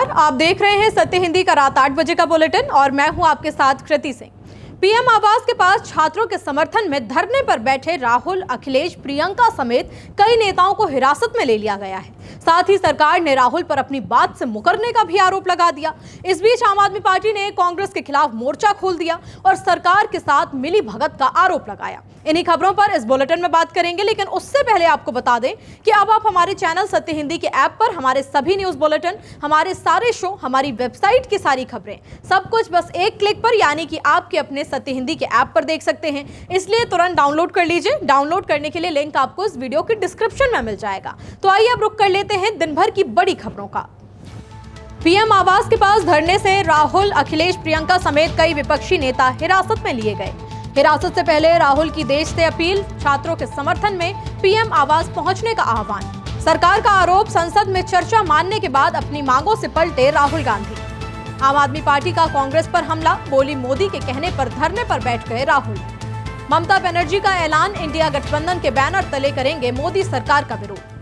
नमस्कार, आप देख रहे हैं सत्य हिंदी का रात 8 बजे का बुलेटिन और मैं हूं आपके साथ कृति सिंह। पीएम आवास के पास छात्रों के समर्थन में धरने पर बैठे राहुल, अखिलेश, प्रियंका समेत कई नेताओं को हिरासत में ले लिया गया है। साथ ही सरकार ने राहुल पर अपनी बात से मुकरने का भी आरोप लगा दिया। इस बीच आम आदमी पार्टी ने कांग्रेस के खिलाफ मोर्चा खोल दिया और सरकार के साथ मिली भगत का आरोप लगाया। इन्हीं खबरों पर इस बुलेटिन में बात करेंगे, लेकिन उससे पहले आपको बता दें कि अब आप हमारे चैनल सत्य हिंदी के ऐप पर हमारे सभी न्यूज बुलेटिन, हमारे सारे शो, हमारी वेबसाइट की सारी खबरें, सब कुछ बस एक क्लिक पर यानी कि आपके अपने सत्य हिंदी के ऐप पर देख सकते हैं। इसलिए तुरंत डाउनलोड कर लीजिए। डाउनलोड करने के लिए लिंक आपको इस वीडियो के डिस्क्रिप्शन में मिल जाएगा। तो आइए अब रुक कर लेते हैं दिन भर की बड़ी खबरों का। पीएम आवास के पास धरने से राहुल, अखिलेश, प्रियंका समेत कई विपक्षी नेता हिरासत में लिए गए। हिरासत से पहले राहुल की देश से अपील, छात्रों के समर्थन में पीएम आवास पहुंचने का आह्वान। सरकार का आरोप, संसद में चर्चा मानने के बाद अपनी मांगों से पलटे राहुल गांधी। आम आदमी पार्टी का कांग्रेस पर हमला, बोली मोदी के कहने पर धरने पर बैठ गए राहुल। ममता बनर्जी का ऐलान, इंडिया गठबंधन के बैनर तले करेंगे मोदी सरकार का विरोध।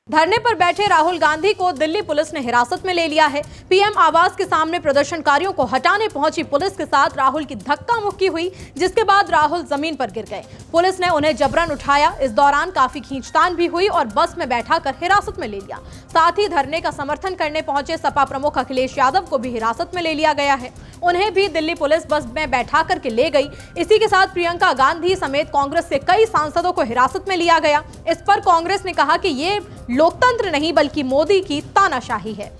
धरने पर बैठे राहुल गांधी को दिल्ली पुलिस ने हिरासत में ले लिया है। पीएम आवास के सामने प्रदर्शनकारियों को हटाने पहुंची पुलिस के साथ राहुल की धक्का मुक्की हुई, जिसके बाद राहुल जमीन पर गिर गए। पुलिस ने उन्हें जबरन उठाया। इस दौरान काफी खींचतान भी हुई और बस में बैठाकर हिरासत में ले लिया। साथ ही धरने का समर्थन करने पहुंचे सपा प्रमुख अखिलेश यादव को भी हिरासत में ले लिया गया है। उन्हें भी दिल्ली पुलिस बस में बैठा करके ले गई। इसी के साथ प्रियंका गांधी समेत कांग्रेस के कई सांसदों को हिरासत में लिया गया। इस पर कांग्रेस ने कहा कि ये लोकतंत्र नहीं बल्कि मोदी की तानाशाही है।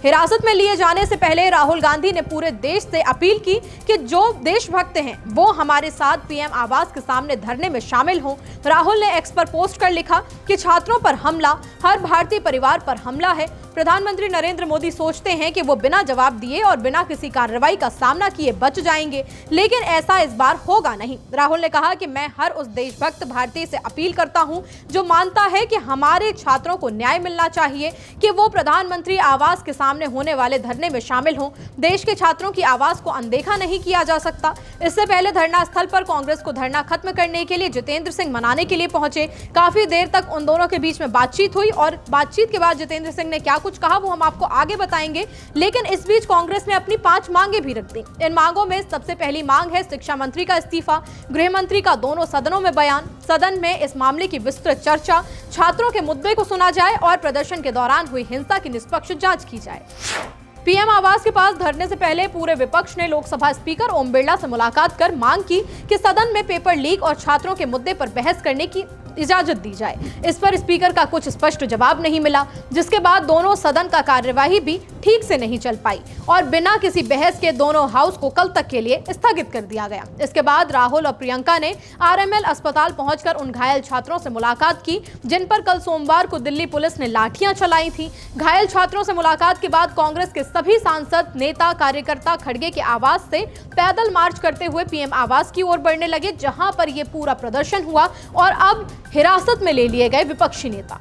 हिरासत में लिए जाने से पहले राहुल गांधी ने पूरे देश से अपील की कि जो देशभक्त हैं वो हमारे साथ पीएम आवास के सामने धरने में शामिल हों। राहुल ने एक्स पर पोस्ट कर लिखा कि छात्रों पर हमला हर भारतीय परिवार पर हमला है। प्रधानमंत्री नरेंद्र मोदी सोचते हैं कि वो बिना जवाब दिए और बिना किसी कार्रवाई का सामना किए बच जाएंगे, लेकिन ऐसा इस बार होगा नहीं। राहुल ने कहा कि मैं हर उस देशभक्त भारतीय से अपील करता हूं जो मानता है कि हमारे छात्रों को न्याय मिलना चाहिए कि वो प्रधानमंत्री आवास के सामने होने वाले धरने में शामिल हों। देश के छात्रों की आवाज को अनदेखा नहीं किया जा सकता। इससे पहले धरना स्थल पर कांग्रेस को धरना खत्म करने के लिए जितेंद्र सिंह मनाने के लिए पहुंचे। काफी देर तक उन दोनों के बीच में बातचीत हुई और बातचीत के बाद जितेंद्र सिंह ने क्या कुछ कहा वो हम आपको आगे बताएंगे। लेकिन इस बीच कांग्रेस ने अपनी 5 मांगे भी रख दी। इन मांगों में सबसे पहली मांग है शिक्षा मंत्री का इस्तीफा, गृह मंत्री का दोनों सदनों में बयान, सदन में इस मामले की विस्तृत चर्चा, छात्रों के मुद्दे को सुना जाए और प्रदर्शन के दौरान हुई हिंसा की निष्पक्ष जांच की जाए। पीएम आवास के पास धरने से पहले पूरे विपक्ष ने लोकसभा स्पीकर ओम बिरला से मुलाकात कर मांग की कि सदन में पेपर लीक और छात्रों के मुद्दे पर बहस करने की इजाजत दी जाए। इस पर स्पीकर का कुछ स्पष्ट जवाब नहीं मिला, जिसके बाद दोनों सदन का कार्यवाही भी ठीक से नहीं चल पाई और बिना किसी बहस के दोनों हाउस को कल तक के लिए स्थगित कर दिया गया। इसके बाद राहुल और प्रियंका ने आरएमएल अस्पताल पहुंचकर उन घायल छात्रों से मुलाकात की जिन पर कल सोमवार को दिल्ली पुलिस ने लाठियां चलाई थी। घायल छात्रों से मुलाकात के बाद कांग्रेस के सभी सांसद, नेता, कार्यकर्ता खड़गे के आवास से पैदल मार्च करते हुए पीएम आवास की ओर बढ़ने लगे, जहां पर यह पूरा प्रदर्शन हुआ और अब हिरासत में ले लिए गए विपक्षी नेता।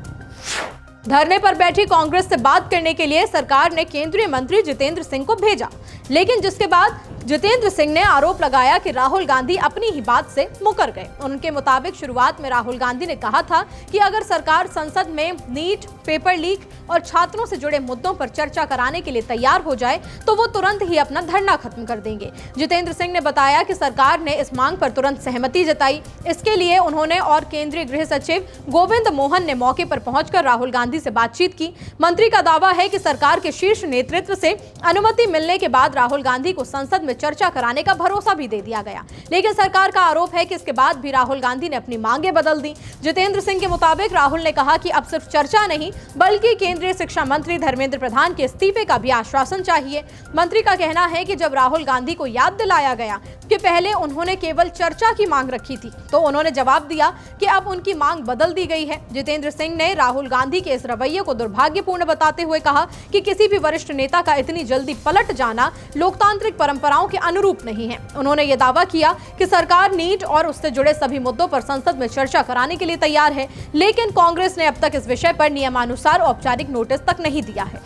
धरने पर बैठी कांग्रेस से बात करने के लिए सरकार ने केंद्रीय मंत्री जितेंद्र सिंह को भेजा, लेकिन जिसके बाद जितेंद्र सिंह ने आरोप लगाया कि राहुल गांधी अपनी ही बात से मुकर गए। उनके मुताबिक शुरुआत में राहुल गांधी ने कहा था कि अगर सरकार संसद में नीट, पेपर लीक और छात्रों से जुड़े मुद्दों पर चर्चा कराने के लिए तैयार हो जाए तो वो तुरंत ही अपना धरना खत्म कर देंगे। जितेंद्र सिंह ने बताया कि सरकार ने इस मांग पर तुरंत सहमति जताई। इसके लिए उन्होंने और केंद्रीय गृह सचिव गोविंद मोहन ने मौके पर पहुंचकर राहुल गांधी से बातचीत की। मंत्री का दावा है कि सरकार के शीर्ष नेतृत्व से अनुमति मिलने के बाद राहुल गांधी को संसद में चर्चा कराने का भरोसा भी दे दिया गया, लेकिन सरकार का आरोप है कि इसके बाद भी राहुल गांधी ने अपनी मांगे बदल दी। जितेंद्र सिंह के मुताबिक राहुल ने कहा कि अब सिर्फ चर्चा नहीं बल्कि केंद्रीय शिक्षा मंत्री धर्मेंद्र प्रधान के इस्तीफे का भी आश्वासन चाहिए। मंत्री का कहना है कि जब राहुल गांधी को याद दिलाया गया कि पहले उन्होंने केवल चर्चा की मांग रखी थी तो उन्होंने जवाब दिया कि अब उनकी मांग बदल दी गई है। जितेंद्र सिंह ने राहुल गांधी के इस रवैये को दुर्भाग्यपूर्ण बताते हुए कहा कि किसी भी वरिष्ठ नेता का इतनी जल्दी पलट जाना लोकतांत्रिक परंपराओं के अनुरूप नहीं है। उन्होंने ये दावा किया कि सरकार नीट और उससे जुड़े सभी मुद्दों पर संसद में चर्चा कराने के लिए तैयार है, लेकिन कांग्रेस ने अब तक इस विषय पर नियमानुसार औपचारिक नोटिस तक नहीं दिया है।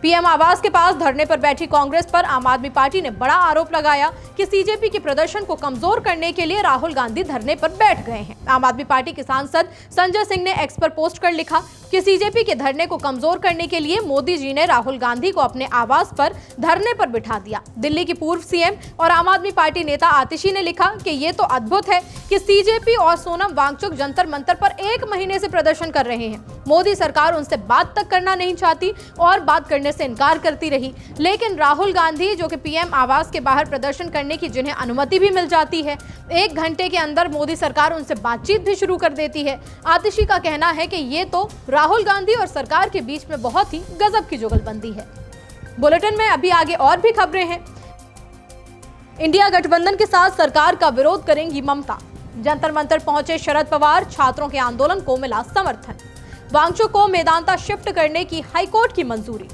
पीएम आवास के पास धरने पर बैठी कांग्रेस पर आम आदमी पार्टी ने बड़ा आरोप लगाया कि सीजेपी के प्रदर्शन को कमजोर करने के लिए राहुल गांधी धरने पर बैठ गए हैं। आम आदमी पार्टी के सांसद संजय सिंह ने एक्स पर पोस्ट कर लिखा कि सीजेपी के धरने को कमजोर करने के लिए मोदी जी ने राहुल गांधी को अपने आवास पर धरने पर बिठा दिया। दिल्ली की पूर्व सीएम और आम आदमी पार्टी नेता आतिशी ने लिखा कि ये तो अद्भुत है कि सीजेपी और सोनम वांगचुक जंतर मंतर पर 1 महीने से प्रदर्शन कर रहे हैं। मोदी सरकार उनसे बात तक करना नहीं चाहती और बात करने से इनकार करती रही, लेकिन राहुल गांधी जो कि पीएम आवास के बाहर प्रदर्शन करने की जिन्हें अनुमति भी मिल जाती है, 1 घंटे के अंदर मोदी सरकार उनसे बातचीत भी शुरू कर देती है। आतिशी का कहना है कि ये तो राहुल गांधी और सरकार के बीच में बहुत ही गजब की जुगलबंदी है। बुलेटिन में अभी आगे और भी खबरें हैं। इंडिया गठबंधन के साथ सरकार का विरोध करेंगी ममता। जंतर मंतर पहुंचे शरद पवार, छात्रों के आंदोलन को मिला समर्थन। वांगचुक को मेदांता शिफ्ट करने की हाईकोर्ट की मंजूरी।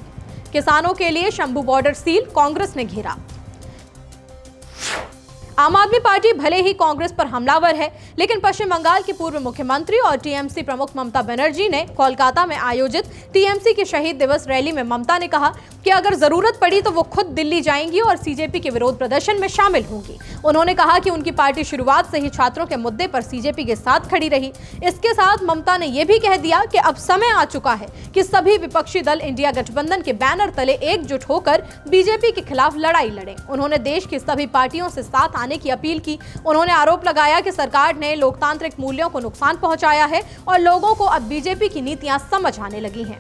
किसानों के लिए शंभू बॉर्डर सील, कांग्रेस ने घेरा। आम आदमी पार्टी भले ही कांग्रेस पर हमलावर है, लेकिन पश्चिम बंगाल की पूर्व मुख्यमंत्री और टीएमसी प्रमुख ममता बनर्जी ने कोलकाता में आयोजित टीएमसी के शहीद दिवस रैली में ममता ने कहा कि अगर जरूरत पड़ी तो वो खुद दिल्ली जाएंगी और सीजेपी के विरोध प्रदर्शन में शामिल होंगी। उन्होंने कहा कि उनकी पार्टी शुरुआत से ही छात्रों के मुद्दे पर सीजेपी के साथ खड़ी रही। इसके साथ ममता ने यह भी कह दिया कि अब समय आ चुका है कि सभी विपक्षी दल इंडिया गठबंधन के बैनर तले एकजुट होकर बीजेपी के खिलाफ लड़ाई लड़ें। उन्होंने देश की सभी पार्टियों से साथ आने की अपील की। उन्होंने आरोप लगाया कि सरकार ने लोकतांत्रिक मूल्यों को नुकसान पहुंचाया है और लोगों को अब बीजेपी की नीतियां समझ आने लगी हैं।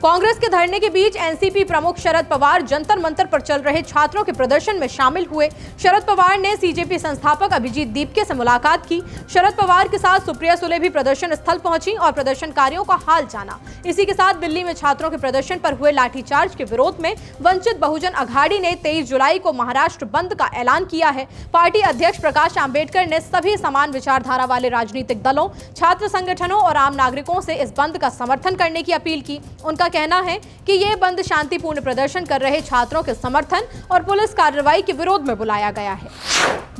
कांग्रेस के धरने के बीच एनसीपी प्रमुख शरद पवार जंतर मंतर पर चल रहे छात्रों के प्रदर्शन में शामिल हुए। शरद पवार ने सीजेपी संस्थापक अभिजीत दीपके से मुलाकात की। शरद पवार के साथ सुप्रिया सुले भी प्रदर्शन स्थल पहुंची और प्रदर्शनकारियों का हाल जाना। इसी के साथ दिल्ली में छात्रों के प्रदर्शन पर हुए लाठीचार्ज के विरोध में वंचित बहुजन अघाड़ी ने 23 जुलाई को महाराष्ट्र बंद का ऐलान किया है। पार्टी अध्यक्ष प्रकाश आंबेडकर ने सभी समान विचारधारा वाले राजनीतिक दलों, छात्र संगठनों और आम नागरिकों से इस बंद का समर्थन करने की अपील की। उनका कहना है कि यह बंद शांतिपूर्ण प्रदर्शन कर रहे छात्रों के समर्थन और पुलिस कार्रवाई के विरोध में बुलाया गया है।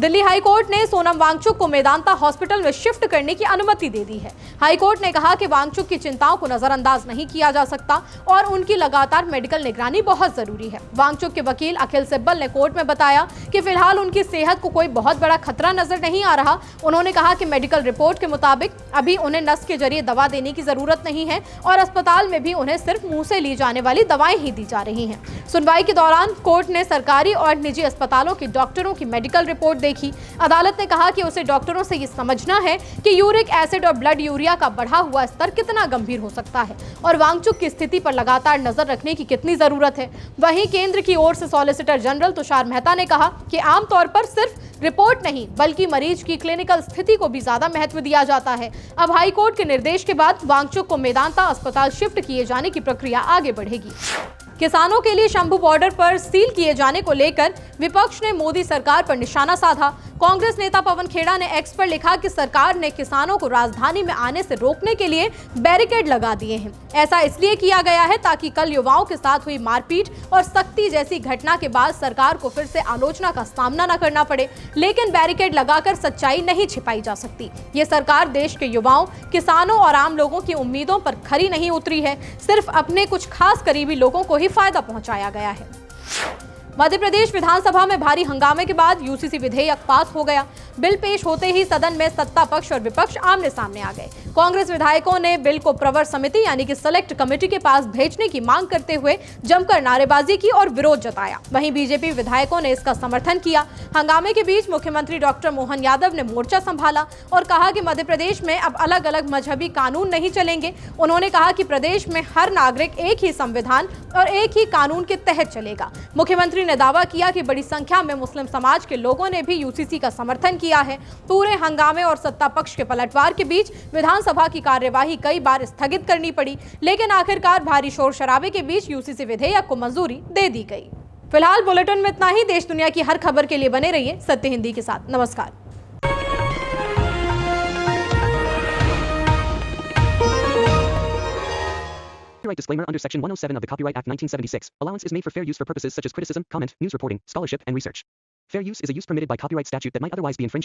दिल्ली हाईकोर्ट ने सोनम वांगचुक को मेदांता हॉस्पिटल में शिफ्ट करने की अनुमति दे दी है। हाईकोर्ट ने कहा कि वांगचुक की चिंताओं को नजरअंदाज नहीं किया जा सकता और उनकी लगातार मेडिकल निगरानी बहुत जरूरी है। वांगचुक के वकील अखिल सिब्बल ने कोर्ट में बताया कि फिलहाल उनकी सेहत को कोई बहुत बड़ा खतरा नजर नहीं आ रहा। उन्होंने कहा कि मेडिकल रिपोर्ट के मुताबिक अभी उन्हें नस के जरिए दवा देने की जरूरत नहीं है और अस्पताल में भी उन्हें सिर्फ मुंह से ली जाने वाली दवाएं ही दी जा रही हैं। सुनवाई के दौरान कोर्ट ने सरकारी और निजी अस्पतालों के डॉक्टरों की मेडिकल रिपोर्ट देखी। अदालत ने कहा कि उसे डॉक्टरों से ये समझना है कि यूरिक एसिड और ब्लड यूरिया का बढ़ा हुआ स्तर कितना गंभीर हो सकता है और वांगचुक की स्थिति पर लगातार नजर रखने की कितनी जरूरत है। वहीं केंद्र की ओर से सॉलिसिटर जनरल तुषार मेहता ने कहा कि आमतौर पर सिर्फ रिपोर्ट नहीं बल्कि मरीज की क्लिनिकल स्थिति को भी ज्यादा महत्व दिया जाता है। अब हाईकोर्ट के निर्देश के बाद वांगचुक को मेदांता अस्पताल शिफ्ट किए जाने की प्रक्रिया आगे बढ़ेगी। किसानों के लिए शंभू बॉर्डर पर सील किए जाने को लेकर विपक्ष ने मोदी सरकार पर निशाना साधा। कांग्रेस नेता पवन खेड़ा ने एक्स पर लिखा कि सरकार ने किसानों को राजधानी में आने से रोकने के लिए बैरिकेड लगा दिए हैं। ऐसा इसलिए किया गया है ताकि कल युवाओं के साथ हुई मारपीट और सख्ती जैसी घटना के बाद सरकार को फिर से आलोचना का सामना न करना पड़े। लेकिन बैरिकेड लगाकर सच्चाई नहीं छिपाई जा सकती। ये सरकार देश के युवाओं, किसानों और आम लोगों की उम्मीदों पर खरी नहीं उतरी है। सिर्फ अपने कुछ खास करीबी लोगों को ही फायदा पहुंचाया गया है। मध्य प्रदेश विधानसभा में भारी हंगामे के बाद यूसीसी विधेयक पास हो गया। बिल पेश होते ही सदन में सत्ता पक्ष और विपक्ष आमने सामने आ गए। कांग्रेस विधायकों ने बिल को प्रवर समिति यानी कि सेलेक्ट कमेटी के पास भेजने की मांग करते हुए जमकर नारेबाजी की और विरोध जताया। वहीं बीजेपी विधायकों ने इसका समर्थन किया। हंगामे के बीच मुख्यमंत्री डॉक्टर मोहन यादव ने मोर्चा संभाला और कहा कि मध्य प्रदेश में अब अलग अलग मजहबी कानून नहीं चलेंगे। उन्होंने कहा कि प्रदेश में हर नागरिक एक ही संविधान और एक ही कानून के तहत चलेगा। मुख्यमंत्री ने दावा किया कि बड़ी संख्या में मुस्लिम समाज के लोगों ने भी यूसीसी का समर्थन किया है। पूरे हंगामे और सत्ता पक्ष के पलटवार के बीच विधानसभा की कार्यवाही कई बार स्थगित करनी पड़ी, लेकिन आखिरकार भारी शोर शराबे के बीच यूसीसी विधेयक को मंजूरी दे दी गई। फिलहाल बुलेटिन में इतना ही। देश दुनिया की हर खबर के लिए बने रहिए सत्य हिंदी के साथ। नमस्कार। Copyright disclaimer under Section 107 of the Copyright Act 1976. Allowance is made for fair use for purposes such as criticism, comment, news reporting, scholarship, and research. Fair use is a use permitted by copyright statute that might otherwise be infringing